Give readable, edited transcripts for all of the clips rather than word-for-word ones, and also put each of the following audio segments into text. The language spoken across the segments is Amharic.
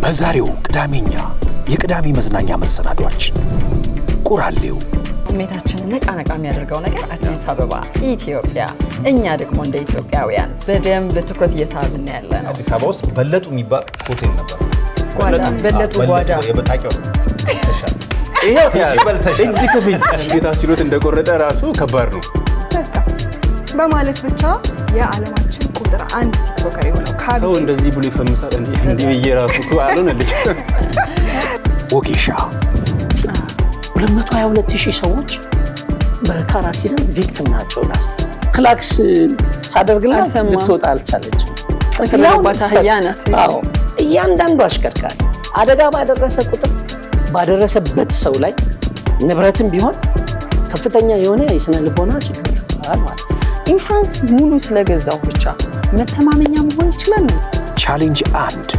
በዛሬው ቅዳሜኛ የቅዳሜ መዝናኛ መሰናዷችን ቁራሌው ስሜታችንን ነቃነቃ የሚያደርገው ነገር አዲስ አበባ ኢትዮጵያ እኛ ደግሞ እንደ ኢትዮጵያውያን በደንብ ትኩረት እየሳብን ያለነው አዲስ አበባ ውስጥ በለጡ የሚባል ሆቴል ነበር። በለጡ ጓዳ የበጣቂው ተሻለ ይሄው እጅ ከፍኝ ጌታችሎት እንደቆረጠ ራሱ ከባድ ነው በማለት ብቻ የዓለማችን ቁጥር 1 ቲክቶከር የሆነው ሰው እንደዚህ ብሎ ይፈምሳል እንዴ በየራሱ አልሆነልኝ ወጌሻ 222,000 ሰዎች በካር አክሲደንት ቪክቲም ናቸው። ላስት ክላክስ ሳደርግላት ልትወጣ አልቻለችም። እያንዳንዱ አሽከርካሪ አደጋ ባደረሰ ቁጥር ባደረሰበት ሰው ላይ ንብረትም ቢሆን ከፍተኛ የሆነ የስነ ልቦና ችግር አለ ማለት ነው። ኢንሹራንስ ሙሉ ስለገዛው ብቻ መተማመኛ መሆን ይችላል። ቻሌንጅ 1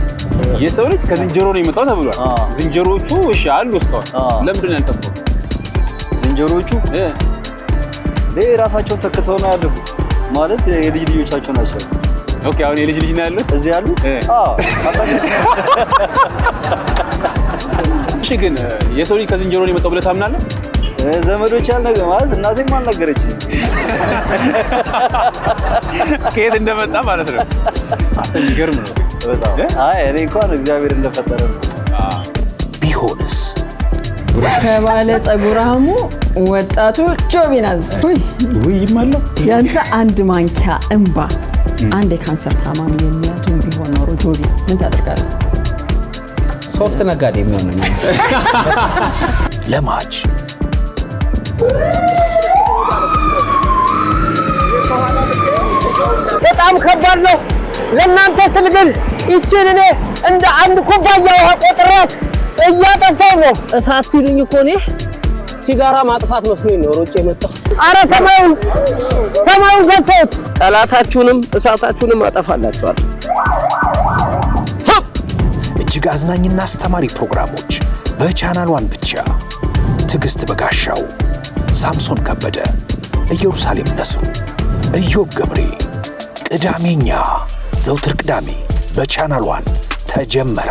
የሰው ልጅ ከዝንጀሮ ነው የመጣው ተብሏል። ዝንጀሮቹ እሺ አሉ እስካሁን ለምንድን ነው ያልጠፋው? ዝንጀሮቹ ራሳቸው ተከተው ነው ያለፉት ማለት የልጅ ልጆቻቸው ናቸው። ኦኬ አሁን የልጅ ልጅ ነው ያሉት እዚህ ያሉ እሺ ግን የሰው ልጅ ከዝንጀሮ ነው የመጣው ብለህ ታምናለህ? ዘመዶች ያልነገር ማለት እናቴም አልነገረችኝ ከየት እንደመጣ ማለት ነው። ይገርም ነው በጣም። እኔ እንኳን እግዚአብሔር እንደፈጠረ ነው። ቢሆንስ ከባለ ጸጉራሙ ወጣቱ ጆቢናዝ ወይ ይማለው ያንተ አንድ ማንኪያ እንባ አንድ የካንሰር ታማሚ የሚያድን ቢሆን ኖሮ ጆቢ ምን ታደርጋለህ? ሶፍት ነጋዴ የሚሆን ነው ለማች በጣም ከባድ ነው ለእናንተ ስል ግን ይችን እኔ እንደ አንድ ኩባያ ውሃ ቆጥራት እያጠፋው ነው። እሳት ሲሉኝ እኮ እኔ ሲጋራ ማጥፋት መስሎኝ ነው ሮጬ የመጣው። አረ ሰማዩን ገፈት ጠላታችሁንም እሳታችሁንም አጠፋላችኋለሁ። እጅግ አዝናኝና አስተማሪ ፕሮግራሞች በቻናል 1 ብቻ። ትዕግስት በጋሻው፣ ሳምሶን ከበደ፣ ኢየሩሳሌም ነስሩ፣ ኢዮብ ገብሬ። ቅዳሜኛ ዘውትር ቅዳሜ በቻናል 1 ተጀመረ።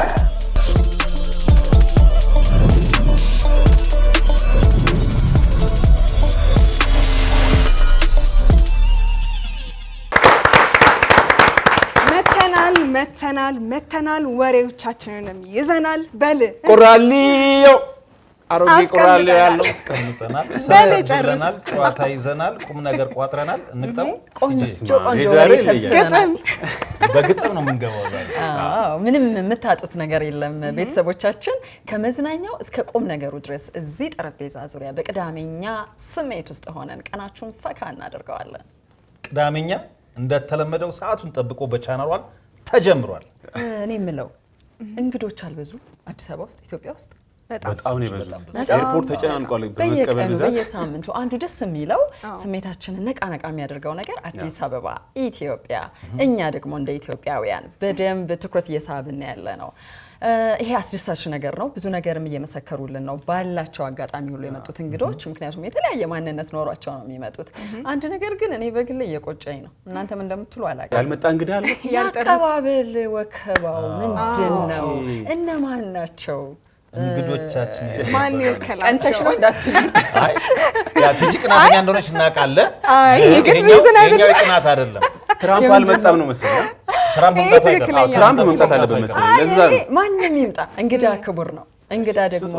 መተናል ወሬዎቻችንንም ይዘናል። በል ቁራሌው አሮጌ ቁራሌው ያለው አስቀምጠናል፣ ሰብስበናል፣ ጨዋታ ይዘናል፣ ቁም ነገር ቋጥረናል። እንቅጠም ቆንጆ ወሬ ሰብስበናል። በግጥም ነው የምንገባው ዛሬ። ምንም የምታጡት ነገር የለም ቤተሰቦቻችን። ከመዝናኛው እስከ ቁም ነገሩ ድረስ እዚህ ጠረጴዛ ዙሪያ በቅዳሜኛ ስሜት ውስጥ ሆነን ቀናችሁን ፈካ እናደርገዋለን። ቅዳሜኛ እንደተለመደው ሰዓቱን ጠብቆ በቻናል 1 ተጀምሯል። እኔ የምለው እንግዶች አልበዙ አዲስ አበባ ውስጥ ኢትዮጵያ ውስጥ? በጣም ነው የበዛው። ኤርፖርት ተጨናንቋል። በየቀኑ በየሳምንቱ አንዱ ደስ የሚለው ስሜታችንን ነቃነቃ የሚያደርገው ነገር አዲስ አበባ ኢትዮጵያ እኛ ደግሞ እንደ ኢትዮጵያውያን በደንብ ትኩረት እየሳብን ያለ ነው። ይሄ አስደሳች ነገር ነው። ብዙ ነገርም እየመሰከሩልን ነው ባላቸው አጋጣሚ ሁሉ የመጡት እንግዶች። ምክንያቱም የተለያየ ማንነት ኖሯቸው ነው የሚመጡት። አንድ ነገር ግን እኔ በግሌ እየቆጨኝ ነው። እናንተም እንደምትሉ አላውቅም። ያልመጣ እንግዳ አለ። ያቀባበል ወከባው ምንድነው? እነማን ናቸው እንግዶቻችን? ማን ይወከላል? አንተሽ ነው እንዳትሉ። ያ ቲጂ ቅናተኛ እንደሆነች እናውቃለን። ግን ሪዝን አይደለም፣ ቅናት አይደለም። ትራምፕ አልመጣም ነው መሰለኝ። ትራምፕ መምጣት አለበት መሰለኝ። ለዛ ማንንም ይምጣ እንግዳ ክቡር ነው። እንግዳ ደግሞ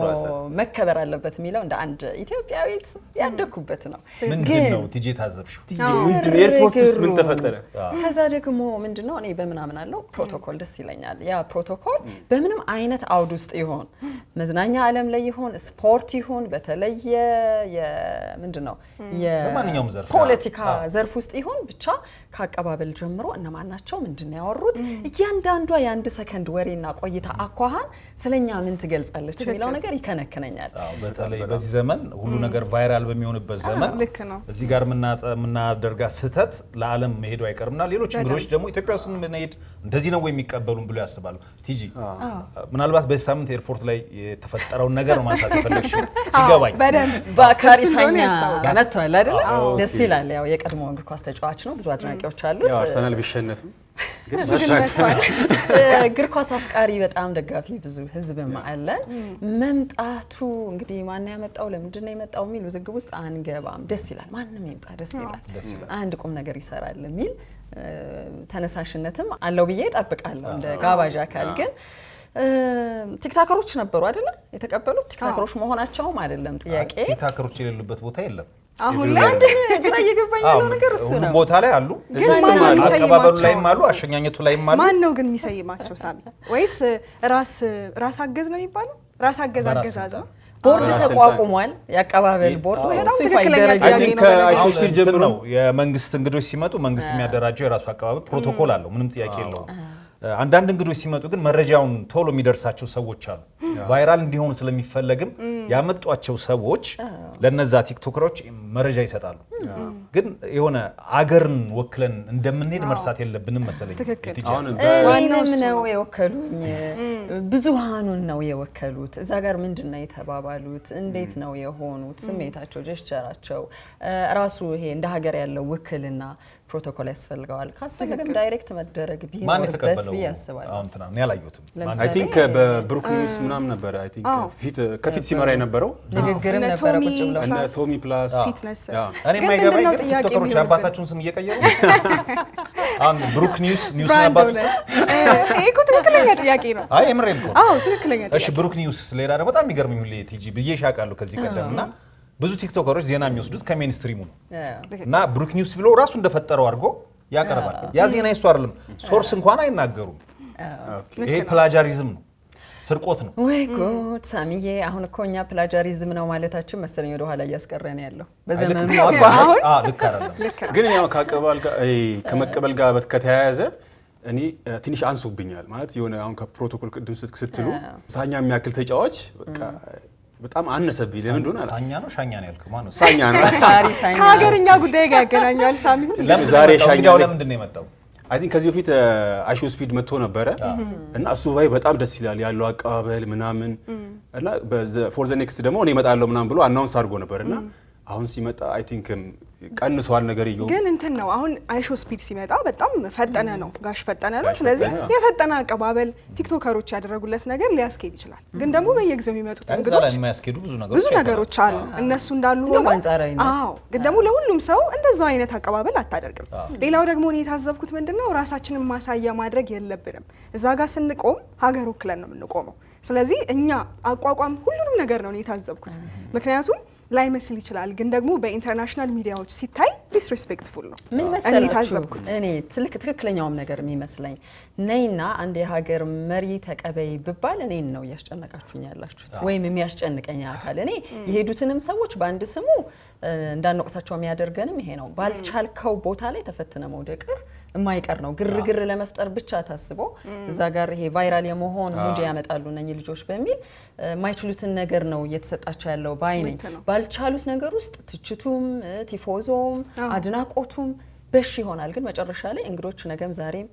መከበር አለበት የሚለው እንደ አንድ ኢትዮጵያዊት ያደኩበት ነው። ምንድነው ቲጂ ታዘብሽው? ምንድነው ኤርፖርት ውስጥ ምን ተፈጠረ? ከዛ ደግሞ ምንድነው እኔ በምናምን አለው ፕሮቶኮል ደስ ይለኛል። ያ ፕሮቶኮል በምንም አይነት አውድ ውስጥ ይሆን መዝናኛ ዓለም ላይ ይሆን ስፖርት ይሆን በተለየ ምንድነው በማንኛውም ዘርፍ ፖለቲካ ዘርፍ ውስጥ ይሆን ብቻ ከአቀባበል ጀምሮ እነማን ናቸው ምንድነው ያወሩት እያንዳንዷ የአንድ ሰከንድ ወሬና ቆይታ አኳኋን ስለኛ ምን ትገልጻለች የሚለው ነገር ይከነከነኛል። በተለይ በዚህ ዘመን ሁሉ ነገር ቫይራል በሚሆንበት ዘመን እዚህ ጋር ምናደርጋ ስህተት ለዓለም መሄዱ አይቀርምና ሌሎች እንግዶች ደግሞ ኢትዮጵያ ውስጥ ምንሄድ እንደዚህ ነው የሚቀበሉን ብሎ ያስባሉ። ቲጂ ምናልባት በዚህ ሳምንት ኤርፖርት ላይ የተፈጠረውን ነገር ነው ማንሳት የፈለግሽው ሲገባኝ። ባካሪ ሳኛ መጥቷል አይደል? ደስ ይላል። ያው የቀድሞ እግር ኳስ ተጫዋች ነው። ብዙ አድናቂዎች አሉት። ያው አርሰናል ቢሸነፍም እግር ኳስ አፍቃሪ በጣም ደጋፊ ብዙ ህዝብም አለ። መምጣቱ እንግዲህ ማን ያመጣው ለምንድን ነው የመጣው የሚል ውዝግብ ውስጥ አንገባም። ደስ ይላል፣ ማንም ይምጣ ደስ ይላል፣ አንድ ቁም ነገር ይሰራል የሚል ተነሳሽነትም አለው ብዬ እጠብቃለሁ እንደ ጋባዥ አካል። ግን ቲክታከሮች ነበሩ አይደለ የተቀበሉት? ቲክታከሮች መሆናቸውም አይደለም ጥያቄ። ቲክታከሮች የሌሉበት ቦታ የለም። አሁን ላይ አንድ ግራ እየገባኝ ያለው ነገር እሱ ነው። ቦታ ላይ አሉ፣ አቀባበሉ ላይም አሉ፣ አሸኛኘቱ ላይም አሉ። ማን ነው ግን የሚሰይማቸው ሳሚ? ወይስ ራስ አገዝ ነው የሚባለው? ራስ አገዝ አገዛዝ ነው። ቦርድ ተቋቁሟል፣ የአቀባበል ቦርድ። በጣም ትክክለኛ ጥያቄ ነው። የመንግስት እንግዶች ሲመጡ መንግስት የሚያደራጀው የራሱ አቀባበል ፕሮቶኮል አለው፣ ምንም ጥያቄ የለውም። አንዳንድ እንግዶች ሲመጡ ግን መረጃውን ቶሎ የሚደርሳቸው ሰዎች አሉ። ቫይራል እንዲሆኑ ስለሚፈለግም ያመጧቸው ሰዎች ለነዛ ቲክቶከሮች መረጃ ይሰጣሉ። ግን የሆነ አገርን ወክለን እንደምንሄድ መርሳት የለብንም መሰለኝ። እኔንም ነው የወከሉኝ፣ ብዙሃኑን ነው የወከሉት። እዛ ጋር ምንድነው የተባባሉት? እንዴት ነው የሆኑት? ስሜታቸው፣ ጀስቸራቸው ራሱ ይሄ እንደ ሀገር ያለው ውክልና ፕሮቶኮል ያስፈልገዋል። ካስፈለገም ዳይሬክት መደረግ ቢኖርበት ቢያስባል። አሁን እንትና እኔ አላየሁትም። አይ ቲንክ በብሩክ ኒውስ ምናምን ነበር። አይ ቲንክ ከፊት ሲመራ የነበረው ንግግርም ነበር ቁጭ ብለው እና ቶሚ ፕላስ ፊትነስ። እኔ የማይገባኝ ቲክቶከሮች አባታቸውን ስም እየቀየሩ አሁን ብሩክ ኒውስ አባቱ ይሄ እኮ ትክክለኛ ጥያቄ ነው። አይ የምሬን እኮ። አዎ ትክክለኛ ጥያቄ። እሺ ብሩክ ኒውስ ሌላ ደግሞ በጣም የሚገርመኝ ሁሌ ቲጂ ብዬሽ አውቃለሁ ከዚህ ቀደምና ብዙ ቲክቶከሮች ዜና የሚወስዱት ከሜንስትሪሙ ነው እና ብሩክ ኒውስ ብሎ ራሱ እንደፈጠረው አድርጎ ያቀርባል። ያ ዜና ይሱ አይደለም፣ ሶርስ እንኳን አይናገሩም። ይሄ ፕላጃሪዝም ነው፣ ስርቆት ነው። ወይ ጉድ ሳሚዬ፣ አሁን እኮ እኛ ፕላጃሪዝም ነው ማለታችን መሰለኝ ወደ ኋላ እያስቀረን ያለው በዘመኑ አባባል። ልክ አይደለም። ግን ያው ከመቀበል ጋር ከተያያዘ እኔ ትንሽ አንሱብኛል ማለት የሆነ አሁን ከፕሮቶኮል ቅድም ስትሉ ሳኛ የሚያክል ተጫዋች በቃ በጣም አነሰብኝ። ለምን እንደሆነ ሳኛ ነው ሻኛ ነው ያልከው? ማነው ሳኛ ነው? ከሀገርኛ ጉዳይ ጋር ያገናኛል ሳሚ። ዛሬ ሻኛ ለምንድን ነው የመጣው? አይ ቲንክ ከዚህ በፊት አይሾ ስፒድ መጥቶ ነበረ እና እሱ ቫይ በጣም ደስ ይላል ያለው አቀባበል ምናምን እና ፎር ዘ ኔክስት ደግሞ እኔ እመጣለሁ ምናምን ብሎ አናውንስ አድርጎ ነበርና አሁን ሲመጣ አይ ቲንክ ቀንሷል ነገር ይየው። ግን እንትን ነው አሁን አይሾ ስፒድ ሲመጣ በጣም ፈጠነ ነው፣ ጋሽ ፈጠነ ነው። ስለዚህ የፈጠነ አቀባበል ቲክቶከሮች ያደረጉለት ነገር ሊያስኬድ ይችላል። ግን ደግሞ በየጊዜው የሚመጡት እንግዶች የሚያስኬዱ ብዙ ነገሮች አሉ። እነሱ እንዳሉ ሆነው አዎ፣ ግን ደግሞ ለሁሉም ሰው እንደዛው አይነት አቀባበል አታደርግም። ሌላው ደግሞ እኔ የታዘብኩት ምንድነው ራሳችንን ማሳያ ማድረግ የለብንም። እዛ ጋር ስንቆም ሀገር ወክለን ነው የምንቆመው። ስለዚህ እኛ አቋቋም ሁሉንም ነገር ነው የታዘብኩት። ምክንያቱም ላይመስል ይችላል፣ ግን ደግሞ በኢንተርናሽናል ሚዲያዎች ሲታይ ዲስሪስፔክትፉል ነው። ምን መሰላችሁ እኔ ትክክለኛውም ነገር የሚመስለኝ ነይና አንድ የሀገር መሪ ተቀበይ ብባል እኔን ነው እያስጨነቃችሁኝ ያላችሁት ወይም የሚያስጨንቀኝ አካል። እኔ የሄዱትንም ሰዎች በአንድ ስሙ እንዳንወቅሳቸው የሚያደርገንም ይሄ ነው። ባልቻልከው ቦታ ላይ ተፈትነ መውደቅህ የማይቀር ነው። ግርግር ለመፍጠር ብቻ ታስቦ እዛ ጋር ይሄ ቫይራል የመሆን ሙድ ያመጣሉ እነኚህ ልጆች በሚል የማይችሉትን ነገር ነው እየተሰጣቸው ያለው ባይነኝ። ባልቻሉት ነገር ውስጥ ትችቱም ቲፎዞም አድናቆቱም በሽ ይሆናል። ግን መጨረሻ ላይ እንግዶች ነገም ዛሬም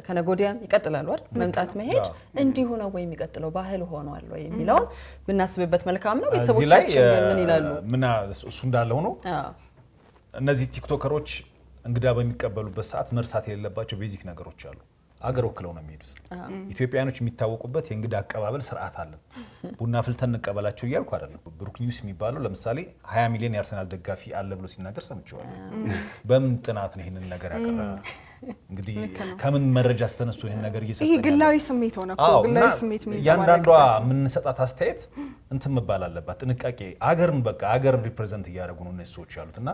ከነጎዲያም ይቀጥላሉ አይደል? መምጣት መሄድ እንዲሁ ነው ወይ የሚቀጥለው ባህል ሆኗል ወይ የሚለውን ብናስብበት መልካም ነው። ቤተሰቦቻችን ምን ይላሉ? እሱ እንዳለ ሆኖ እነዚህ ቲክቶከሮች እንግዳ በሚቀበሉበት ሰዓት መርሳት የሌለባቸው ቤዚክ ነገሮች አሉ። አገር ወክለው ነው የሚሄዱት። ኢትዮጵያኖች የሚታወቁበት የእንግዳ አቀባበል ስርዓት አለ። ቡና ፍልተን እንቀበላቸው እያልኩ አይደለም። ብሩክ ኒውስ የሚባለው ለምሳሌ 20 ሚሊዮን የአርሰናል ደጋፊ አለ ብሎ ሲናገር ሰምቼዋለሁ። በምን ጥናት ነው ይሄንን ነገር ያቀረበው? እንግዲህ ከምን መረጃ ስተነሱ ይሄን ነገር እየሰጠ ይሄ ግላዊ ስሜት ሆነ እኮ ግላዊ ስሜት ያንዳንዷ የምንሰጣት አስተያየት እንትን መባል አለባት። ጥንቃቄ አገርን በቃ አገርን ሪፕሬዘንት እያደረጉ ነው እነሱ ሰዎች ያሉትና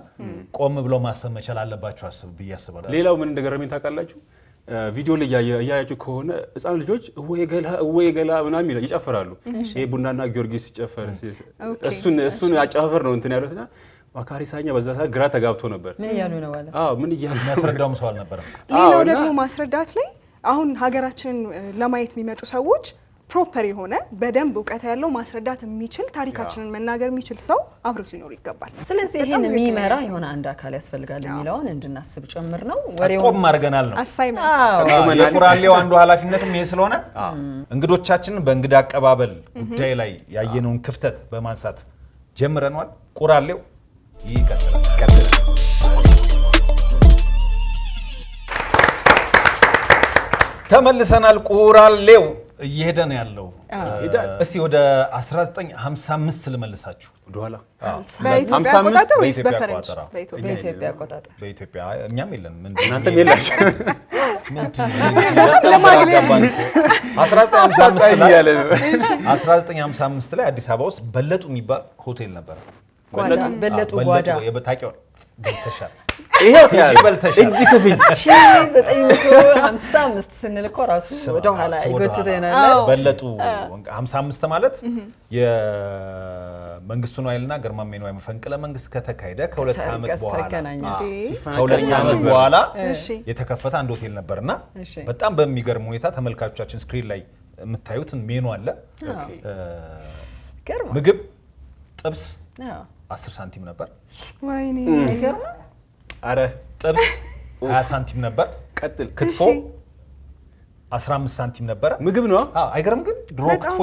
ቆም ብለው ማሰብ መቻል አለባቸው ብዬ አስባለሁ። ሌላው ምን እንደገረመኝ ታውቃላችሁ? ቪዲዮ ላይ እያያችሁ ከሆነ ህፃን ልጆች እወይ ገላ ምናምን ይጨፍራሉ። ይሄ ቡናና ጊዮርጊስ ሲጨፈር እሱን ያጨፈር ነው እንትን ያሉትና ማካሪ ሳኛ በዛ ሰዓት ግራ ተጋብቶ ነበር። ምን እያሉ ነው ማለት? ምን እያሉ የሚያስረዳውም ሰው አልነበረም። ሌላው ደግሞ ማስረዳት ላይ አሁን ሀገራችንን ለማየት የሚመጡ ሰዎች ፕሮፐር የሆነ በደንብ እውቀት ያለው ማስረዳት የሚችል ታሪካችንን መናገር የሚችል ሰው አብሮት ሊኖር ይገባል። ስለዚህ ይሄን የሚመራ የሆነ አንድ አካል ያስፈልጋል የሚለውን እንድናስብ ጭምር ነው። ወሬው ቆም አድርገናል ነው አሳይመንት የቁራሌው አንዱ ኃላፊነትም ይሄ ስለሆነ እንግዶቻችንን በእንግዳ አቀባበል ጉዳይ ላይ ያየነውን ክፍተት በማንሳት ጀምረናል። ቁራሌው ይቀጥላል። ተመልሰናል። ቁራሌው እየሄደ ነው ያለው። እስቲ ወደ 1955 ልመልሳችሁ ወደኋላ። በኢትዮጵያ አቆጣጠር ወይስ በፈረንጅ? በኢትዮጵያ አቆጣጠር። በኢትዮጵያ እኛም የለን ምን እናንተም የላችሁ። 1955 ላይ አዲስ አበባ ውስጥ በለጡ የሚባል ሆቴል ነበር። በለጡ ጓዳ የበታቂው በልተሻል። ይሄው እጅ ክፍኝ 1955 ስንል እኮ ራሱ ወደ ኋላ ይጎትተናል። በለጡ 55 ማለት የመንግስቱ ነዋይና ግርማሜ ነዋይ መፈንቅለ መንግስት ከተካሄደ ከሁለት ዓመት በኋላ የተከፈተ አንድ ሆቴል ነበርና በጣም በሚገርም ሁኔታ ተመልካቾቻችን ስክሪን ላይ የምታዩትን ሜኑ አለ። ምግብ ጥብስ 10 ሳንቲም ነበር። ወይኔ ይገርም። አረ ጥብስ 20 ሳንቲም ነበር። ቀጥል። ክትፎ 15 ሳንቲም ነበር። ምግብ ነው። አይገርም? ግን ድሮ ክትፎ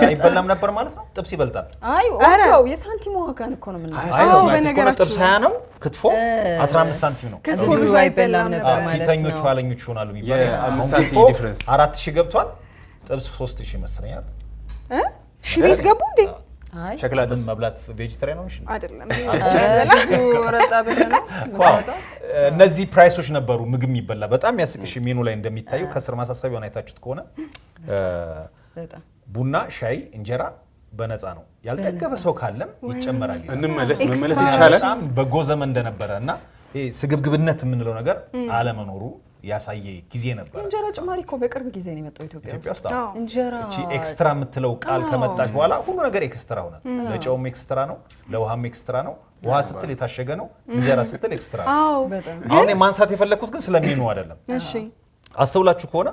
አይበላም ነበር ማለት ነው። ጥብስ ይበልጣል። አይ ዋጋው የሳንቲም ዋጋን እኮ ነው የምናየው። በነገራችን ጥብስ 20 ነው፣ ክትፎ 15 ሳንቲም ነው። ክትፎ አይበላም ነበር ማለት ነው። ፊተኞቹ ኋለኞቹ ይሆናሉ የሚባለው። የ5 ሳንቲም ዲፈረንስ 4000 ገብቷል። ጥብስ 3000 ይመስለኛል። ሺህ ቤት ገቡ እንዴ? አይ ሸክላ ጥብስ መብላት ቬጂቴሪያን ነው? አይደለም። እነዚህ ፕራይሶች ነበሩ ምግብ የሚበላ። በጣም ያስቅሽ ሜኑ ላይ እንደሚታየው ከስር ማሳሰቢያውን አይታችሁት ከሆነ ቡና፣ ሻይ፣ እንጀራ በነፃ ነው። ያልጠገበ ሰው ካለም ይጨመራል። እንመለስ ይቻላል። በጣም በጎ ዘመን እንደነበረ እና ይሄ ስግብግብነት የምንለው ነገር አለመኖሩ ያሳየ ጊዜ ነበር። እንጀራ ጭማሪ እኮ በቅርብ ጊዜ ነው የመጣው ኢትዮጵያ ውስጥ። እንጀራ እቺ ኤክስትራ የምትለው ቃል ከመጣች በኋላ ሁሉ ነገር ኤክስትራ ሆነ። ለጨውም ኤክስትራ ነው፣ ለውሃም ኤክስትራ ነው። ውሃ ስትል የታሸገ ነው፣ እንጀራ ስትል ኤክስትራ ነው። አሁን ማንሳት የፈለኩት ግን ስለሜኑ አይደለም። እሺ አስተውላችሁ ከሆነ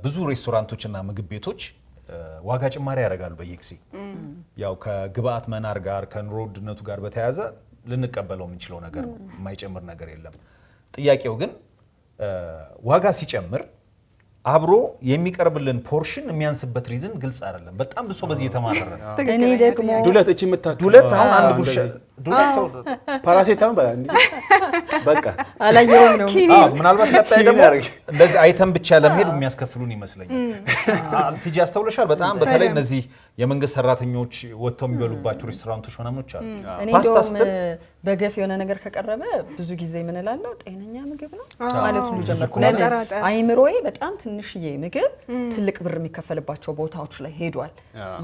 ብዙ ሬስቶራንቶችና ምግብ ቤቶች ዋጋ ጭማሪ ያደርጋሉ በየጊዜ። ያው ከግብአት መናር ጋር ከኑሮ ውድነቱ ጋር በተያያዘ ልንቀበለው የምንችለው ነገር ነው፣ የማይጨምር ነገር የለም። ጥያቄው ግን ዋጋ ሲጨምር አብሮ የሚቀርብልን ፖርሽን የሚያንስበት ሪዝን ግልጽ አይደለም። በጣም ብሶ በዚህ የተማረረ እኔ ደግሞ ዱለት እቺ መታከለ ዱለት አሁን አንድ ጉርሻ ዱለት ፓራሴታም ባላ እንዴ በቃ አላየውም ነው። ምናልባት ቀጣይ ደግሞ እንደዚህ አይተም ብቻ ለመሄድ የሚያስከፍሉን ይመስለኛል። ቲጂ አስተውለሻል? በጣም በተለይ እነዚህ የመንግስት ሰራተኞች ወጥተው የሚበሉባቸው ሬስቶራንቶች ምናምኖች አሉ። ፓስታ ስትል በገፍ የሆነ ነገር ከቀረበ ብዙ ጊዜ ምን እላለሁ፣ ጤነኛ ምግብ ነው ማለት ሁሉ ጀመርኩ። ለምን አይምሮዬ በጣም ትንሽዬ ምግብ ትልቅ ብር የሚከፈልባቸው ቦታዎች ላይ ሄዷል።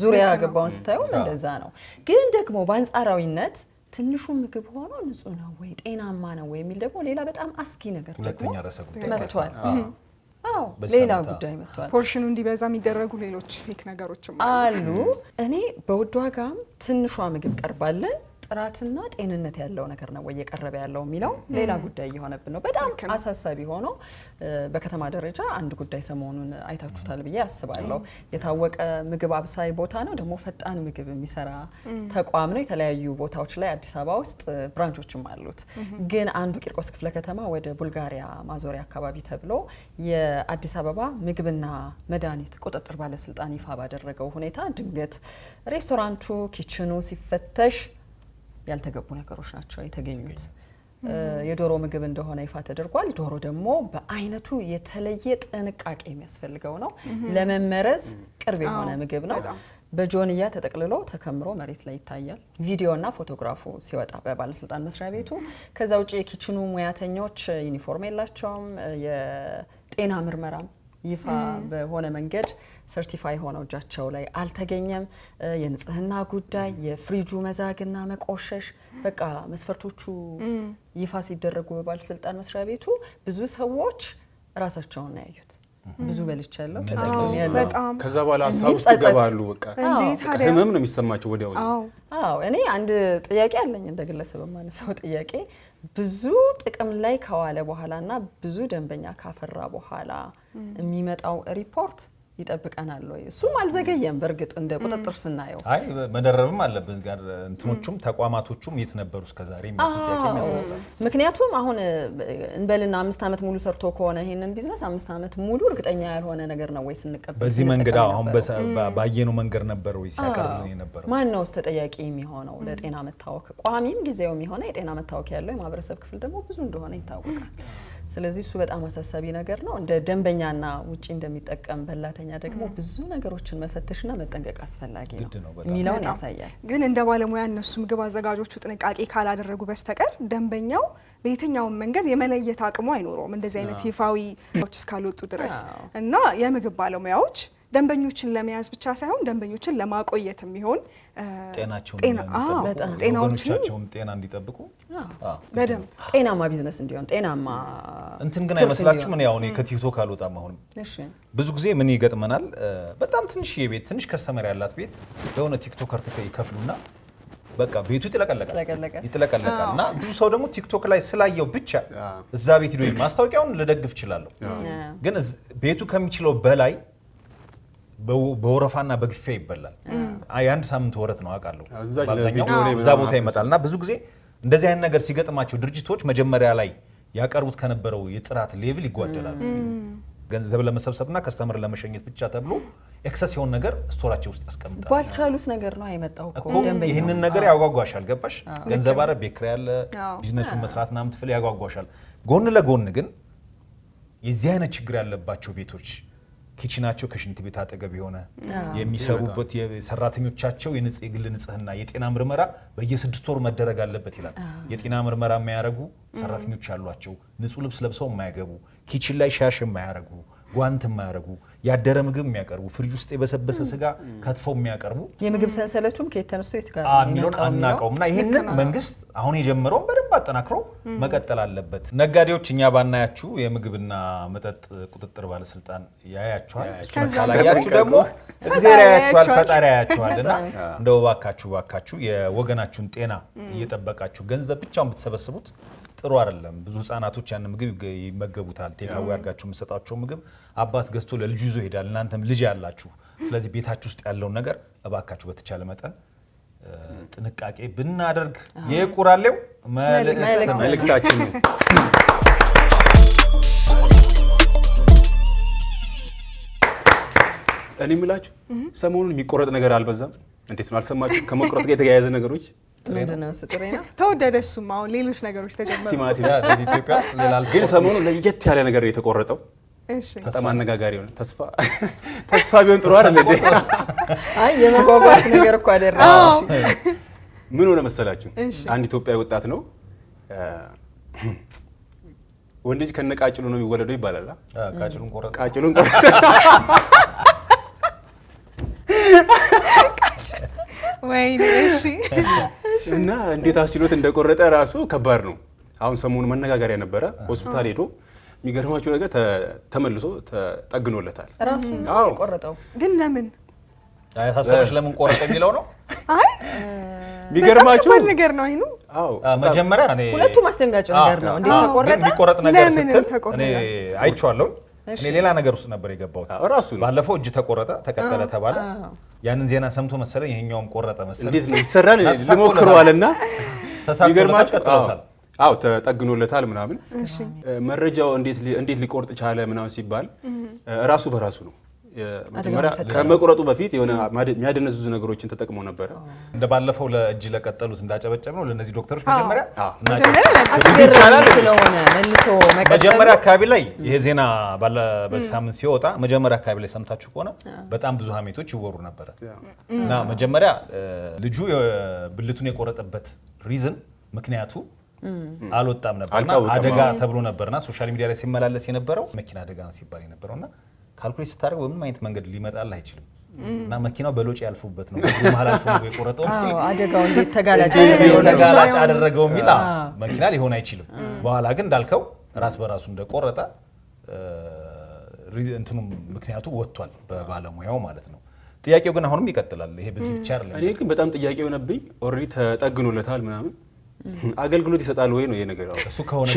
ዙሪያ ገባውን ስታዩም እንደዛ ነው። ግን ደግሞ በአንጻራዊነት ትንሹ ምግብ ሆኖ ንጹህ ነው ወይ ጤናማ ነው ወይ የሚል ደግሞ ሌላ በጣም አስጊ ነገር ደግሞ መጥቷል። ሌላ ጉዳይ መጥቷል። ፖርሽኑ እንዲበዛ የሚደረጉ ሌሎች ፌክ ነገሮችም አሉ። እኔ በውድ ዋጋም ትንሿ ምግብ ቀርባለን ጥራትና ጤንነት ያለው ነገር ነው ወይ የቀረበ ያለው የሚለው ሌላ ጉዳይ እየሆነብን ነው። በጣም አሳሳቢ ሆኖ በከተማ ደረጃ አንድ ጉዳይ ሰሞኑን አይታችሁታል ብዬ አስባለሁ። የታወቀ ምግብ አብሳይ ቦታ ነው፣ ደግሞ ፈጣን ምግብ የሚሰራ ተቋም ነው። የተለያዩ ቦታዎች ላይ አዲስ አበባ ውስጥ ብራንቾችም አሉት። ግን አንዱ ቂርቆስ ክፍለ ከተማ ወደ ቡልጋሪያ ማዞሪያ አካባቢ ተብሎ የአዲስ አበባ ምግብና መድኃኒት ቁጥጥር ባለስልጣን ይፋ ባደረገው ሁኔታ ድንገት ሬስቶራንቱ ኪችኑ ሲፈተሽ ያልተገቡ ነገሮች ናቸው የተገኙት። የዶሮ ምግብ እንደሆነ ይፋ ተደርጓል። ዶሮ ደግሞ በአይነቱ የተለየ ጥንቃቄ የሚያስፈልገው ነው። ለመመረዝ ቅርብ የሆነ ምግብ ነው። በጆንያ ተጠቅልሎ ተከምሮ መሬት ላይ ይታያል። ቪዲዮና ፎቶግራፉ ሲወጣ በባለስልጣን መስሪያ ቤቱ። ከዛ ውጪ የኪችኑ ሙያተኞች ዩኒፎርም የላቸውም። የጤና ምርመራም ይፋ በሆነ መንገድ ሰርቲፋይ ሆነው እጃቸው ላይ አልተገኘም። የንጽህና ጉዳይ፣ የፍሪጁ መዛግና መቆሸሽ፣ በቃ መስፈርቶቹ ይፋ ሲደረጉ በባለስልጣን መስሪያ ቤቱ ብዙ ሰዎች ራሳቸውን ነው ያዩት። ብዙ በልቻለሁ ተጠቅሜያለሁ። ከዛ በኋላ ሀሳብ ውስጥ ይገባሉ። በቃ ህመም ነው የሚሰማቸው ወዲያው። እኔ አንድ ጥያቄ አለኝ እንደ ግለሰብ የማነሳው ጥያቄ ብዙ ጥቅም ላይ ከዋለ በኋላና ብዙ ደንበኛ ካፈራ በኋላ የሚመጣው ሪፖርት ይጠብቀናል ወይ? እሱም አልዘገየም። በእርግጥ እንደ ቁጥጥር ስናየው አይ መደረብም አለብን ጋር እንትኖቹም ተቋማቶቹም የት ነበሩ እስከዛሬ የሚያስነሳው። ምክንያቱም አሁን እንበልና 5 ዓመት ሙሉ ሰርቶ ከሆነ ይሄንን ቢዝነስ 5 ዓመት ሙሉ እርግጠኛ ያልሆነ ነገር ነው ወይ ስንቀበል በዚህ መንገድ አሁን ባየነው መንገድ ነበር ወይ ሲያቀርብልን የነበረው? ማን ነው ተጠያቂ የሚሆነው ለጤና መታወክ? ቋሚም ጊዜውም የሆነ የጤና መታወክ ያለው የማህበረሰብ ክፍል ደግሞ ብዙ እንደሆነ ይታወቃል። ስለዚህ እሱ በጣም አሳሳቢ ነገር ነው። እንደ ደንበኛና ውጪ እንደሚጠቀም በላተኛ ደግሞ ብዙ ነገሮችን መፈተሽና መጠንቀቅ አስፈላጊ ነው የሚለውን ያሳያል። ግን እንደ ባለሙያ እነሱ ምግብ አዘጋጆቹ ጥንቃቄ ካላደረጉ በስተቀር ደንበኛው በየትኛውም መንገድ የመለየት አቅሙ አይኖረውም እንደዚህ አይነት ይፋዊ እስካልወጡ ድረስ እና የምግብ ባለሙያዎች ደንበኞችን ለመያዝ ብቻ ሳይሆን ደንበኞችን ለማቆየት የሚሆን ጤናቸውን ጤና እንዲጠብቁ በደንብ ጤናማ ቢዝነስ እንዲሆን ጤናማ እንትን ግን አይመስላችሁ? ምን ያው ከቲክቶክ አልወጣም። አሁን ብዙ ጊዜ ምን ይገጥመናል? በጣም ትንሽ የቤት ትንሽ ከስተመር ያላት ቤት የሆነ ቲክቶከር ይከፍሉና በቃ ቤቱ ይጥለቀለቃል እና ብዙ ሰው ደግሞ ቲክቶክ ላይ ስላየው ብቻ እዛ ቤት ሄዶ ማስታወቂያውን ልደግፍ ይችላል። ግን ቤቱ ከሚችለው በላይ በወረፋና በግፊያ ይበላል። የአንድ ሳምንት ወረት ነው አውቃለሁ። እዛ ቦታ ይመጣልና ብዙ ጊዜ እንደዚህ አይነት ነገር ሲገጥማቸው ድርጅቶች መጀመሪያ ላይ ያቀርቡት ከነበረው የጥራት ሌቭል ይጓደላሉ። ገንዘብ ለመሰብሰብና ከስተመር ለመሸኘት ብቻ ተብሎ ኤክሰስ የሆነ ነገር ስቶራቸው ውስጥ ያስቀምጣሉ። ባልቻሉት ነገር ነው አይመጣው እኮ ደንበኛ ይሄንን ነገር ያጓጓሻል። ገባሽ? ገንዘብ አረ ቤክሪ ያለ ቢዝነሱን መስራት ምናምን ትፍል ያጓጓሻል። ጎን ለጎን ግን የዚህ አይነት ችግር ያለባቸው ቤቶች ኪችናቸው ከሽንት ቤት አጠገብ የሆነ የሚሰሩበት የሰራተኞቻቸው የግል ንጽህና የጤና ምርመራ በየ6 ወር መደረግ አለበት ይላል። የጤና ምርመራ የማያረጉ ሰራተኞች ያሏቸው ንጹህ ልብስ ለብሰው የማያገቡ ኪችን ላይ ሻሽ የማያረጉ ጓንት የማያረጉ ያደረ ምግብ የሚያቀርቡ ፍሪጅ ውስጥ የበሰበሰ ስጋ ከትፈው የሚያቀርቡ የምግብ ሰንሰለቱም ከየት ተነስቶ የት ጋር የሚለውን አናውቀውምና ይሄንን መንግስት አሁን የጀመረውን በደንብ አጠናክሮ መቀጠል አለበት። ነጋዴዎች እኛ ባናያችሁ የምግብና መጠጥ ቁጥጥር ባለስልጣን ያያችኋል። እሱን ካላያችሁ ደግሞ እግዚአብሔር ያያችኋል፣ ፈጣሪ ያያችኋልና እንደው ባካችሁ የወገናችሁን ጤና እየጠበቃችሁ ገንዘብ ብቻውን ብትሰበስቡት ጥሩ አይደለም። ብዙ ህፃናቶች ያን ምግብ ይመገቡታል። ቴካዊ አድርጋችሁ የምትሰጣቸው ምግብ አባት ገዝቶ ለልጁ ይዞ ይሄዳል። እናንተም ልጅ ያላችሁ ስለዚህ ቤታችሁ ውስጥ ያለውን ነገር እባካችሁ በተቻለ መጠን ጥንቃቄ ብናደርግ የቁራሌው መልእክታችን ነው። እኔ የምላችሁ ሰሞኑን የሚቆረጥ ነገር አልበዛም? እንዴት ነው አልሰማችሁም? ከመቆረጥ ጋር የተያያዘ ነገሮች ምንድነው? ስጥሬና ተወደደ። እሱም አሁን ሌሎች ነገሮች ተጀመሩ። ቲማቲም ኢትዮጵያ ውስጥ ግን ሰሞኑን ለየት ያለ ነገር የተቆረጠው በጣም አነጋጋሪ ሆነ። ተስፋ ቢሆን ጥሩ አይደል እንዴ? አይ የመጓጓት ነገር እኮ አይደለም። ምን ሆነ መሰላችሁ? አንድ ኢትዮጵያዊ ወጣት ነው ወንድ ልጅ ከነቃጭሉ ነው የሚወለደው ይባላል። ቃጭሉን ቆረጠ። ወይኔ እሺ። እና እንዴት አስችሎት እንደቆረጠ ራሱ ከባድ ነው። አሁን ሰሞኑን መነጋገሪያ ነበረ። ሆስፒታል ሄዶ የሚገርማችሁ ነገር ተመልሶ ተጠግኖለታል። ራሱ ቆረጠው። ግን ለምን ታሰበሽ? ለምን ቆረጠ የሚለው ነው። አይ የሚገርማችሁ ነገር ነው። አይኑ መጀመሪያ እኔ ሁለቱም አስደንጋጭ ነገር ነው። እንዴት ተቆረጠ? የሚቆረጥ ነገር ስትል እኔ አይቼዋለሁ። እኔ ሌላ ነገር ውስጥ ነበር የገባሁት። ባለፈው እጅ ተቆረጠ ተቀጠለ ተባለ። ያንን ዜና ሰምቶ መሰለኝ ይሄኛውም ቆረጠ መሰለኝ። እንዴት ነው ይሰራል? ልሞክረዋልና ተሳክቶለታል፣ ቀጥሎታል። አዎ ተጠግኖለታል ምናምን። መረጃው እንዴት ሊቆርጥ ቻለ ምናምን ሲባል ራሱ በራሱ ነው። መጀመሪያ ከመቆረጡ በፊት የሆነ የሚያደነዝዙ ነገሮችን ተጠቅሞ ነበር። እንደባለፈው ለእጅ ለቀጠሉት እንዳጨበጨብ ነው ለነዚህ ዶክተሮች መጀመሪያ መጀመሪያ አካባቢ ላይ ይሄ ዜና በሳምንት ሲወጣ መጀመሪያ አካባቢ ላይ ሰምታችሁ ከሆነ በጣም ብዙ ሀሜቶች ይወሩ ነበር እና መጀመሪያ ልጁ ብልቱን የቆረጠበት ሪዝን ምክንያቱ አልወጣም ነበርና አደጋ ተብሎ ነበርና ሶሻል ሚዲያ ላይ ሲመላለስ የነበረው መኪና አደጋ ሲባል የነበረውና ካልኩሌት ስታደርግ በምንም አይነት መንገድ ሊመጣል አይችልም እና መኪናው በሎጭ ያልፉበት ነው መሃል አልፎ ነው የቆረጠው። አደጋው እንዴት ተጋላጭ አደረገው የሚል መኪና ሊሆን አይችልም። በኋላ ግን እንዳልከው ራስ በራሱ እንደቆረጠ እንትኑ ምክንያቱ ወጥቷል በባለሙያው ማለት ነው። ጥያቄው ግን አሁንም ይቀጥላል። ይሄ በዚህ ብቻ አይደለም። እኔ ግን በጣም ጥያቄ የሆነብኝ ኦልሬዲ ተጠግኖለታል ምናምን አገልግሎት ይሰጣል ወይ ነው የነገር? እሱ ከሆነ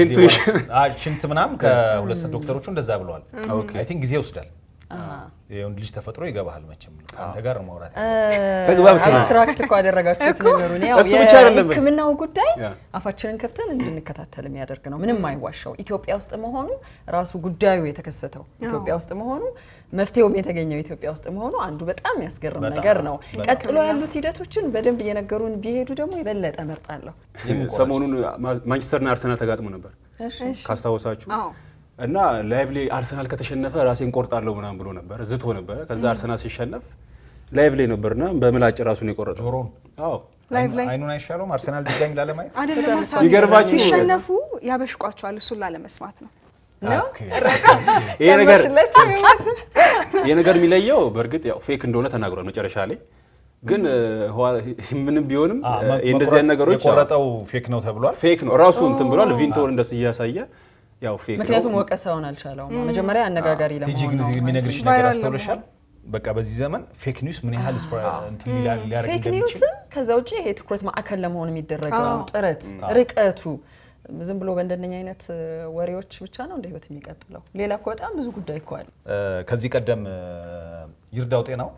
ሽንት ምናምን ከሁለት ዶክተሮቹ እንደዛ ብለዋል። አይ ቲንክ ጊዜ ይወስዳል። የወንድ ልጅ ተፈጥሮ ይገባሃል መቼም አንተ ጋር ማውራት ተግባብተናል። አብስትራክት እኮ አደረጋችሁት ነገሩን። ያው የሕክምናው ጉዳይ አፋችንን ከፍተን እንድንከታተል የሚያደርግ ነው። ምንም አይዋሻው። ኢትዮጵያ ውስጥ መሆኑ ራሱ ጉዳዩ የተከሰተው ኢትዮጵያ ውስጥ መሆኑ መፍትሄውም የተገኘው ኢትዮጵያ ውስጥ መሆኑ አንዱ በጣም ያስገርም ነገር ነው። ቀጥሎ ያሉት ሂደቶችን በደንብ እየነገሩን ቢሄዱ ደግሞ የበለጠ መርጣለሁ። ሰሞኑን ማንቸስተርና አርሰናል ተጋጥሞ ነበር። ካስታወሳችሁ እና ላይቭ ላይ አርሰናል ከተሸነፈ ራሴን ቆርጣለሁ ምናምን ብሎ ነበር ዝቶ ነበር ከዛ አርሰናል ሲሸነፍ ላይቭ ላይ ነበርና በምላጭ ራሱን የቆረጠው ጆሮን ላይቭ ላይ አይኑን አይሻለውም አርሰናል ድጋሚ ላለማየት አይደለም ይገርባችሁ ሲሸነፉ ያበሽቋቸዋል እሱን ላለመስማት ነው ይሄ ነገር የሚለየው በእርግጥ ያው ፌክ እንደሆነ ተናግሯል መጨረሻ ላይ ግን ምንም ቢሆንም እንደዚህ አይነት ነገሮች የቆረጠው ፌክ ነው ተብሏል ፌክ ነው ራሱ እንትን ብሏል ቪንቶር እንደዚህ እያሳየ ያው ፌክ ነው ምክንያቱም ወቀሰውን አልቻለውም መጀመሪያ አነጋጋሪ ለመሆን ነው የሚነግርሽ ነገር አስተውለሻል በቃ በዚህ ዘመን ፌክ ኒውስ ምን ያህል እንትን ሊያደርግ ፌክ ኒውስ ከዛ ውጪ ይሄ ትኩረት ማዕከል ለመሆን የሚደረገው ጥረት ርቀቱ ዝም ብሎ በእንደነኛ አይነት ወሬዎች ብቻ ነው እንደ ህይወት የሚቀጥለው ሌላ እኮ በጣም ብዙ ጉዳይ እኮ አለ ከዚህ ቀደም ይርዳው ጤናው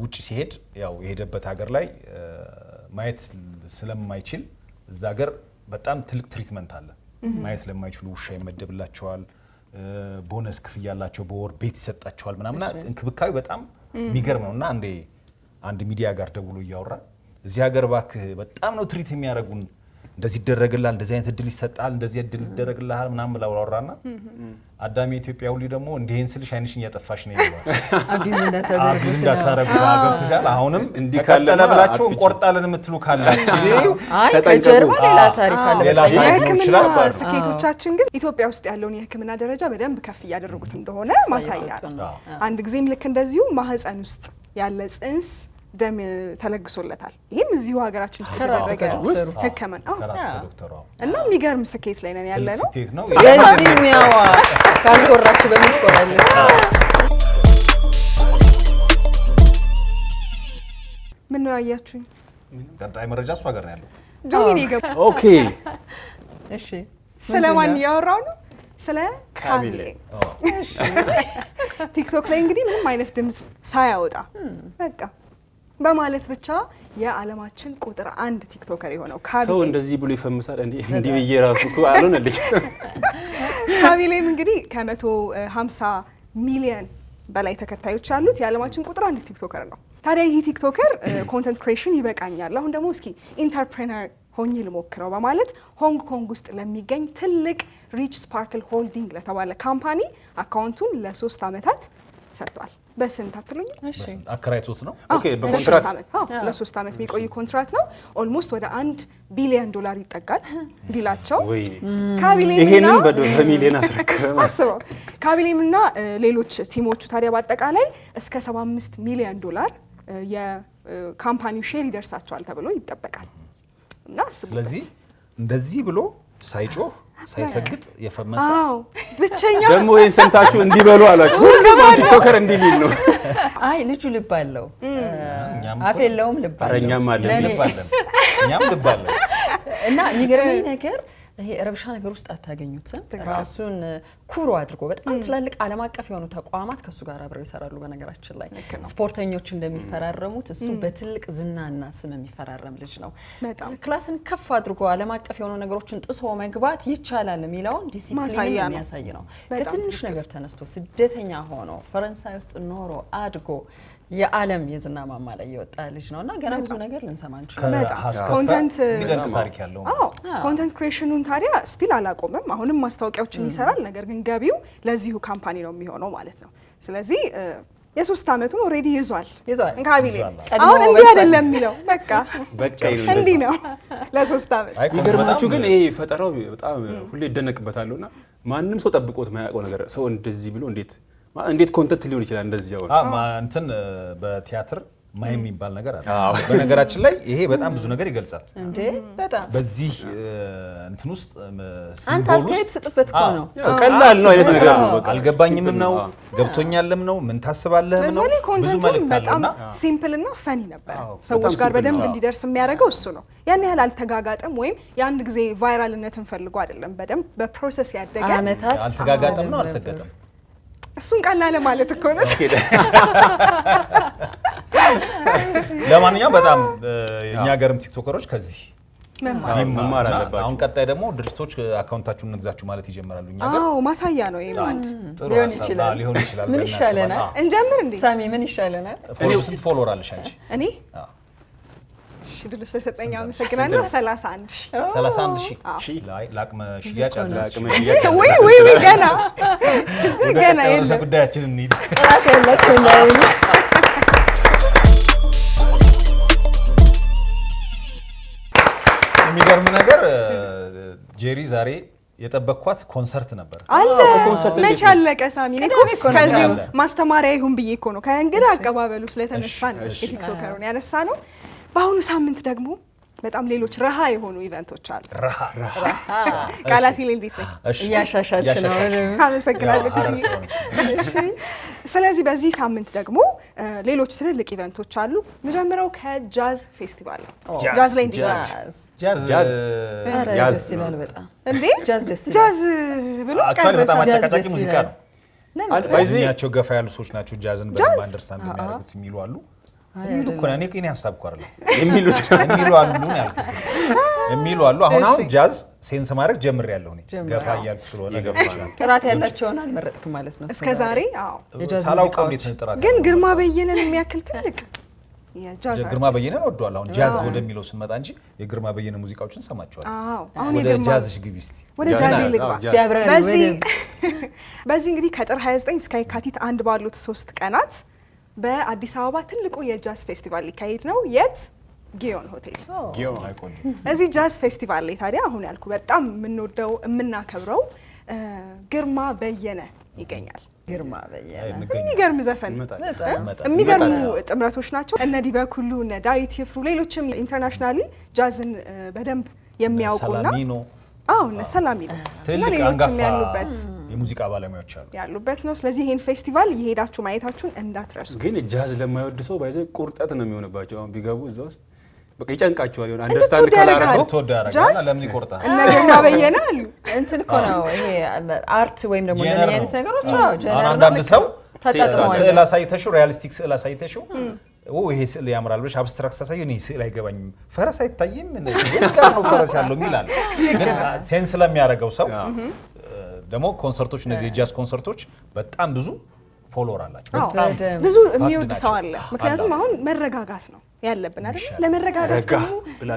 ውጪ ሲሄድ ያው የሄደበት ሀገር ላይ ማየት ስለማይችል እዛ ሀገር በጣም ትልቅ ትሪትመንት አለ ማየት ለማይችሉ ውሻ ይመደብላቸዋል ቦነስ ክፍያ ያላቸው በወር ቤት ይሰጣቸዋል ምናምን እንክብካቤ በጣም የሚገርም ነውና አንድ ሚዲያ ጋር ደውሎ እያወራ እዚህ ሀገር ባክህ በጣም ነው ትሪት የሚያደርጉን እንደዚህ ይደረግልሃል እንደዚህ አይነት እድል ይሰጣል እንደዚህ እድል ይደረግልሃል ምናምን ብለው አወራና አዳሚ ኢትዮጵያ ሁሉ ደግሞ እንደሄን ስልሽ አይንሽን ያጠፋሽ ነው ይላል አቢዝ እንዳታደርጉ ገብቶሻል አሁንም እንዲካለለ ብላችሁ እንቆርጣለን የምትሉ ካላችሁ ከጀርባ ሌላ ታሪክ አለ የህክምና ስኬቶቻችን ግን ኢትዮጵያ ውስጥ ያለውን የህክምና ደረጃ በደንብ ከፍ እያደረጉት እንደሆነ ማሳያ ነው አንድ ጊዜም ልክ እንደዚሁ ማህፀን ውስጥ ያለ ጽንስ ደም ተለግሶለታል ይሄም እዚሁ ሀገራችን ውስጥ ተደረገ ህክምና እና የሚገርም ስኬት ላይ ነን ያለ ነው የዚህ ሙያዋ ካልቆራችሁ በምን ቆራለች ምን ነው ያያችሁኝ ቀጣይ መረጃ እሱ ሀገር ነው ያለው ዶሚኒ ገብ ኦኬ እሺ ስለማን ያወራው ነው ስለ ካቢሌ እሺ ቲክቶክ ላይ እንግዲህ ምንም አይነት ድምጽ ሳያወጣ በቃ በማለት ብቻ የዓለማችን ቁጥር 1 ቲክቶከር የሆነው ካቢሌ ሰው እንደዚህ ብሎ ይፈምሳል እንዲህ ብዬ ራሱ እኮ አልሆነልኝ ካቢሌም እንግዲህ ከ150 ሚሊዮን በላይ ተከታዮች ያሉት የዓለማችን ቁጥር 1 ቲክቶከር ነው ታዲያ ይህ ቲክቶከር ኮንተንት ክሬሽን ይበቃኛል አሁን ደግሞ እስኪ ኢንተርፕረነር ሆኜ ልሞክረው በማለት ሆንግ ኮንግ ውስጥ ለሚገኝ ትልቅ ሪች ስፓርክል ሆልዲንግ ለተባለ ካምፓኒ አካውንቱን ለ3 አመታት ሰጥቷል በስንት አትሉኝ እሺ አከራይቶት ነው ኦኬ በኮንትራት ለ3 አመት የሚቆይ ኮንትራት ነው ኦልሞስት ወደ $1 ቢሊዮን ይጠጋል ዲላቸው ካቢሌም ይሄንን በሚሊዮን አስበው ካቢሌምና ሌሎች ቲሞቹ ታዲያ በአጠቃላይ እስከ $75 ሚሊዮን የካምፓኒው ሼር ይደርሳቸዋል ተብሎ ይጠበቃል እና ስለዚህ እንደዚህ ብሎ ሳይጮህ ሳይሰግጥ የፈመሰ ብቸኛ ደግሞ የሰንታችሁ እንዲበሉ አላችሁ ሁሉም ቲክቶከር እንዲሊል ነው አይ ልጁ ልብ አለው አፍ የለውም ልብ አለው እኛም ልብ አለን እና የሚገርመኝ ነገር ይሄ ረብሻ ነገር ውስጥ አታገኙትም ራሱን ኩሩ አድርጎ በጣም ትላልቅ ዓለም አቀፍ የሆኑ ተቋማት ከሱ ጋር አብረው ይሰራሉ በነገራችን ላይ ስፖርተኞች እንደሚፈራረሙት እሱ በትልቅ ዝናና ስም የሚፈራረም ልጅ ነው ክላስን ከፍ አድርጎ ዓለም አቀፍ የሆኑ ነገሮችን ጥሶ መግባት ይቻላል የሚለውን ዲሲፕሊን የሚያሳይ ነው ከትንሽ ነገር ተነስቶ ስደተኛ ሆኖ ፈረንሳይ ውስጥ ኖሮ አድጎ የዓለም የዝና ማማ ላይ የወጣ ልጅ ነውና ገና ብዙ ነገር ልንሰማ እንችላለን ኮንተንት ታሪክ ያለው ኮንተንት ክሬሽኑን ታዲያ ስቲል አላቆመም አሁንም ማስታወቂያዎችን ይሰራል ነገር ግን ገቢው ለዚሁ ካምፓኒ ነው የሚሆነው ማለት ነው ስለዚህ የ3 አመቱን ኦሬዲ ይዟል ካቢሌ አሁን እንዲህ አይደለም የሚለው በቃ እንዲህ ነው ለ3 አመት ይገርማችሁ ግን ይሄ ፈጠራው በጣም ሁሌ ይደነቅበታልና ማንንም ሰው ጠብቆት ማያውቀው ነገር ሰው እንደዚህ ብሎ እንዴት ኮንተንት ሊሆን ይችላል እንደዚህ ያው እንትን በቲያትር ማይ የሚባል ነገር አለ በነገራችን ላይ ይሄ በጣም ብዙ ነገር ይገልጻል እንዴ በጣም በዚህ እንትን ውስጥ አንተ አስተያየት ስጥበት እኮ ነው ቀላል ነው አይነት ነገር ነው በቃ አልገባኝም ነው ገብቶኛልም ነው ምን ታስባለህ ነው ብዙ መልእክት በጣም ሲምፕል እና ፈኒ ነበር ሰዎች ጋር በደንብ እንዲደርስ የሚያደርገው እሱ ነው ያን ያህል አልተጋጋጠም ወይም የአንድ ጊዜ ቫይራልነትን ፈልጎ አይደለም በደንብ በፕሮሰስ ያደገ አመታት አልተጋጋጠም ነው አልሰገጠም እሱን ቀላል ማለት እኮ ነው ለማንኛውም በጣም እኛ ሀገርም ቲክቶከሮች ከዚህ መማር አለባቸው አሁን ቀጣይ ደግሞ ድርጅቶች አካውንታችሁን እንግዛችሁ ማለት ይጀምራሉ እኛ ጋር ማሳያ ነው ይሄ ማለት ሊሆን ይችላል ምን ይሻለናል እንጀምር እንዴ ሳሚ ምን ይሻለናል ስንት ፎሎወር አለሽ አንቺ እኔ ድል ስለሰጠኝ አመሰግናለሁ። 31,000 ላይ ላቅመ ሽያጭ አለ። ወይ ገና የለም። ጉዳያችንን እንሂድ። ጥራት ያላችሁ ነው። የሚገርም ነገር ጄሪ ዛሬ የጠበቅኳት ኮንሰርት ነበር አለ። መቼ አለቀ ሳሚ? እኔ እኮ ከዚሁ ማስተማሪያ ይሁን ብዬ እኮ ነው ከእንግዳ አቀባበሉ ስለተነሳ ነው የቲክቶከሩን ያነሳ ነው። በአሁኑ ሳምንት ደግሞ በጣም ሌሎች ረሃ የሆኑ ኢቨንቶች አሉ። ቃላት እንዴት ነው እያሻሻች ነው? አመሰግናለሁ። ስለዚህ በዚህ ሳምንት ደግሞ ሌሎች ትልልቅ ኢቨንቶች አሉ። መጀመሪያው ከጃዝ ፌስቲቫል ነው። ጃዝ ላይ ጃዝ ይላል በጣም እንዴ ጃዝ ብሎ አክቹአሊ በጣም አጨቃጫቂ ሙዚቃ ነው። ባይዚያቸው ገፋ ያሉ ሰዎች ናቸው ጃዝን በደንብ አንደርስታንድ የሚያደርጉት የሚሉ አሉ። የሚሉ እኮ ነው። እኔ ግን ሀሳብ እኮ አይደለም የሚሉ አሉ ነው ያልኩት። የሚሉ አሉ። አሁን ጃዝ ሴንስ ማድረግ ጀምሬያለሁ እኔ ገፋ እያልኩ ስለሆነ ጥራት ያላቸውን አልመረጥክም ማለት ነው እስከዛሬ። አዎ ሳላውቀው እንዴት ነው ጥራት ግን ግርማ በየነን የሚያክል ትልቅ የጃዝ ግርማ በየነን ወደዋል። አሁን ጃዝ ወደሚለው ስንመጣ እንጂ የግርማ በየነ ሙዚቃዎችን ሰማቸዋለሁ። አሁን ወደ ጃዝሽ ግቢ እስቲ ወደ ጃዝ ልግባ። በዚህ እንግዲህ ከጥር 29 እስከ የካቲት 1 ባሉት 3 ቀናት በአዲስ አበባ ትልቁ የጃዝ ፌስቲቫል ሊካሄድ ነው። የት? ጊዮን ሆቴል። እዚህ ጃዝ ፌስቲቫል ላይ ታዲያ አሁን ያልኩ በጣም የምንወደው የምናከብረው ግርማ በየነ ይገኛል። ግርማ በየነ የሚገርም ዘፈን፣ የሚገርሙ ጥምረቶች ናቸው። እነ ዲበኩሉ፣ እነ ዳዊት ይፍሩ፣ ሌሎችም ኢንተርናሽናሊ ጃዝን በደንብ የሚያውቁና እነ ሰላሚ ነው እና ሌሎችም ያሉበት የሙዚቃ ባለሙያዎች ያሉበት ነው። ስለዚህ ይሄን ፌስቲቫል እየሄዳችሁ ማየታችሁን እንዳትረሱ። ግን ጃዝ ለማይወድ ሰው ባይዘ ቁርጠት ነው የሚሆንባቸው። አሁን ቢገቡ እዛ ውስጥ በቃ ይጨንቃቸዋል። ይሆን አንደርስታንድ ካላረገው ተወዳራጋና ለምን ይቆርጣል? እነ ግርማ በየነ አሉ። እንትን እኮ ነው ይሄ አርት ወይም ደግሞ ለምን አይነት ነገሮች ጀነራል አንዳንድ ሰው ተጣጥሟል። ስዕል አሳይተሽው ሪያሊስቲክ ስዕል አሳይተሽው ይሄ ስዕል ያምራል ብለሽ አብስትራክት ሳሳየው እኔ ስዕል አይገባኝም፣ ፈረስ አይታይም፣ ጋር ነው ፈረስ ያለው ይላል። ግን ሴንስ ስለሚያደርገው ሰው ደግሞ ኮንሰርቶች፣ እነዚህ የጃዝ ኮንሰርቶች በጣም ብዙ ፎሎወር አላቸው። በጣም ብዙ የሚወድ ሰው አለ። ምክንያቱም አሁን መረጋጋት ነው ያለብን አይደል? ለመረጋጋት ደግሞ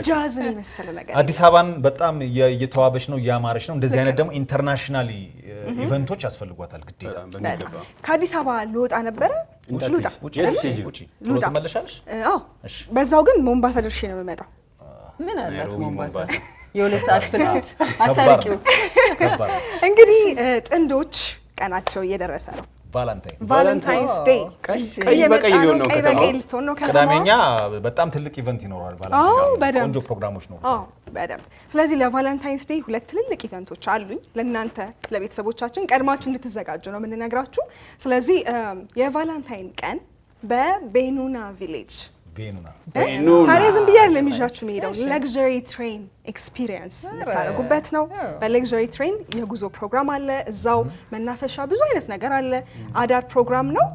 ጃዝን የመሰለ ነገር አዲስ አበባን በጣም እየተዋበች ነው፣ እያማረች ነው። እንደዚህ አይነት ደግሞ ኢንተርናሽናሊ ኢቨንቶች ያስፈልጓታል ግዴታ። ከአዲስ አበባ ልወጣ ነበረ ልውጣ ትመለሻለሽ? አዎ፣ በዛው ግን ሞምባሳ ደርሼ ነው የምመጣው። ምን አላት ሞምባሳ? የ2 ሰዓት ፍልት አታርቂው። እንግዲህ ጥንዶች ቀናቸው እየደረሰ ነው። ቫለንታይንስ ዴይ ቀይ በቀይ ሊሆን ነው ከተማ። ቅዳሜኛ በጣም ትልቅ ኢቨንት ይኖራል። ቫለንታይን ቆንጆ ፕሮግራሞች ነው በደንብ። ስለዚህ ለቫለንታይንስ ዴይ 2 ትልልቅ ኢቨንቶች አሉኝ ለእናንተ ለቤተሰቦቻችን ቀድማችሁ እንድትዘጋጁ ነው የምንነግራችሁ። ስለዚህ የቫለንታይን ቀን በቤኑና ቪሌጅ ታዲያ ዝም ብዬ አይደለም ይዣችሁ የምሄደው። ለግዠሪ ትሬን ኤክስፒሪየንስ የምታደርጉበት ነው። በለግዠሪ ትሬን የጉዞ ፕሮግራም አለ። እዛው መናፈሻ ብዙ አይነት ነገር አለ። አዳር ፕሮግራም ነው።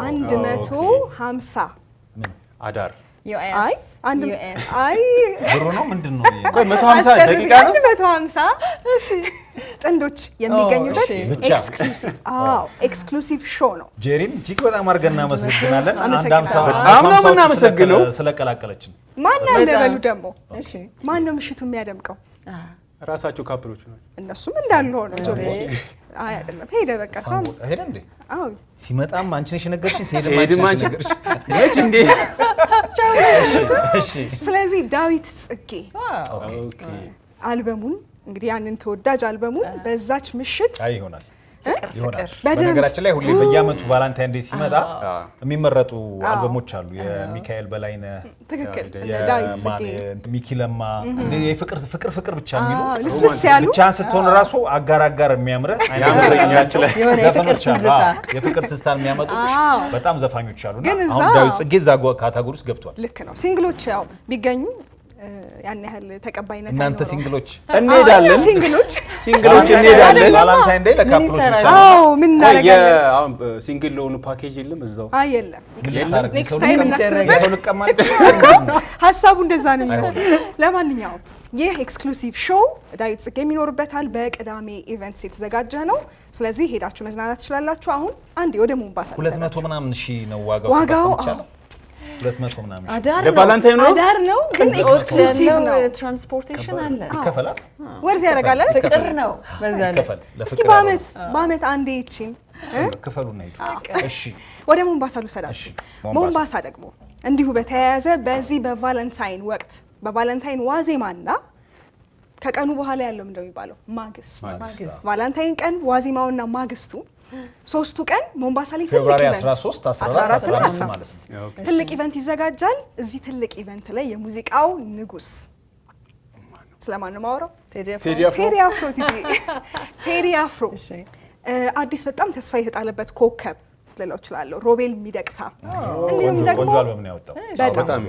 150 አዳር ብሩ ነው ምንድን ነው? 150 ደቂቃ ነው። 150 እሺ፣ ጥንዶች የሚገኙበት ኤክስክሉሲቭ ሾው ነው። ጄሪን እጅግ በጣም አድርገን እናመሰግናለን። በጣም ነው የምናመሰግነው ስለቀላቀለችን። ማን አለ በሉ ደግሞ። እሺ፣ ማን ነው ምሽቱ የሚያደምቀው? ራሳቸው ካፕሎች ነው። እነሱም እንዳሉ ሆነ። አይ አይደለም፣ ሄደ በቃ ሳም ሄደ እንዴ? አዎ፣ ሲመጣም አንቺ ነሽ የነገርሽኝ፣ ሲሄድም አንቺ ነሽ የነገርሽኝ። እሺ እንዴ። እሺ። ስለዚህ ዳዊት ጽጌ ኦኬ አልበሙን እንግዲህ ያንን ተወዳጅ አልበሙን በዛች ምሽት ይሆናል። በነገራችን ላይ ሁሌ በየዓመቱ ቫለንታይን ዴይ ሲመጣ የሚመረጡ አልበሞች አሉ። የሚካኤል በላይነህ፣ ትክክል፣ ሚኪ ለማ ፍቅር ብቻ የሚሉ ልስልስ ያሉ ብቻን ስትሆን ራሱ አጋር የሚያምር የፍቅር ትዝታን የሚያመጡ በጣም ዘፋኞች አሉና አሁን ዳዊት ጽጌ እዛ ካታጎሪ ውስጥ ገብቷል። ልክ ነው። ሲንግሎች ያው ቢገኙ ያን ያህል ተቀባይነት እናንተ ሲንግሎች እንሄዳለን፣ ሲንግሎች እንሄዳለን። ቫለንታይን ዴይ ለካፕሎች ብቻ ነው። አዎ፣ ምን እናደርጋለን? አሁን ሲንግል ለሆኑ ፓኬጅ የለም እዛው? አይ የለም። ኔክስት ታይም እናስብበት። ሀሳቡ እንደዛ ነው የሚመስለው። ለማንኛውም ይህ ኤክስክሉሲቭ ሾው ዳዊት ጽጌ የሚኖርበታል። በቅዳሜ ኢቨንትስ የተዘጋጀ ነው። ስለዚህ ሄዳችሁ መዝናናት ትችላላችሁ። አሁን አንዴ ወደ ሞምባሳ 200 ምናምን ሺህ ነው ዋጋው። 200 ምናምን ለቫለንታይን ነው አዳር ነው ግን ኤክስክሉሲቭ ነው። ትራንስፖርቴሽን አለ ይከፈላል ወርዝ ያደርጋል ፍቅር ነው በዛ ላይ እስቲ በአመት አንዴ ይቺን ክፈሉና ሂዱ እሺ ወደ ሞምባሳ ልውሰዳችሁ ሞምባሳ ደግሞ እንዲሁ በተያያዘ በዚህ በቫለንታይን ወቅት በቫለንታይን ዋዜማና ከቀኑ በኋላ ያለው ምንድነው የሚባለው ማግስት ቫለንታይን ቀን ዋዜማውና ማግስቱ ሶስቱ ቀን ሞምባሳ ላይ ፌብሩዋሪ 13 14 15 ማለት ነው ትልቅ ኢቨንት ይዘጋጃል እዚህ ትልቅ ኢቨንት ላይ የሙዚቃው ንጉስ ስለማን ነው ማወራው ቴዲ አፍሮ አዲስ በጣም ተስፋ የተጣለበት ኮከብ ልለው እችላለሁ ሮቤል ሚደቅሳ እንዲሁም ደግሞ ቆንጆ አልበም ነው ያወጣው በጣም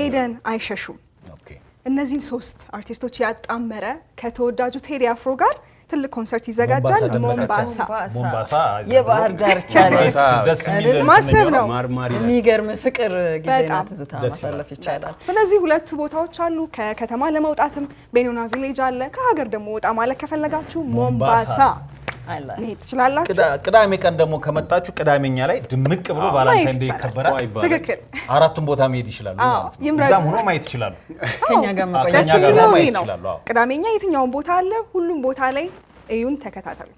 ኤደን አይሸሹም እነዚህን ሶስት አርቲስቶች ያጣመረ ከተወዳጁ ቴዲ አፍሮ ጋር ትልቅ ኮንሰርት ይዘጋጃል ሞምባሳ የባህር ዳርቻ ላይ ደስ የሚል ማሰብ ነው የሚገርም ፍቅር ጊዜና ትዝታ ማሳለፍ ይቻላል ስለዚህ ሁለቱ ቦታዎች አሉ ከከተማ ለመውጣትም ቤኖና ቪሌጅ አለ ከሀገር ደግሞ ወጣ ማለት ከፈለጋችሁ ሞምባሳ መሄድ ትችላላችሁ ቅዳሜ ቀን ደግሞ ከመጣችሁ ቅዳሜኛ ላይ ድምቅ ብሎ ቫለንታይን ዴይ ይከበራል ትክክል አራቱም ቦታ መሄድ ይችላሉ ማለት ነው እዛም ሆኖ ማየት ይችላሉ ከኛ ጋር መቆየት ይችላሉ ቅዳሜኛ የትኛውን ቦታ አለ ሁሉም ቦታ ላይ እዩን ተከታተሉ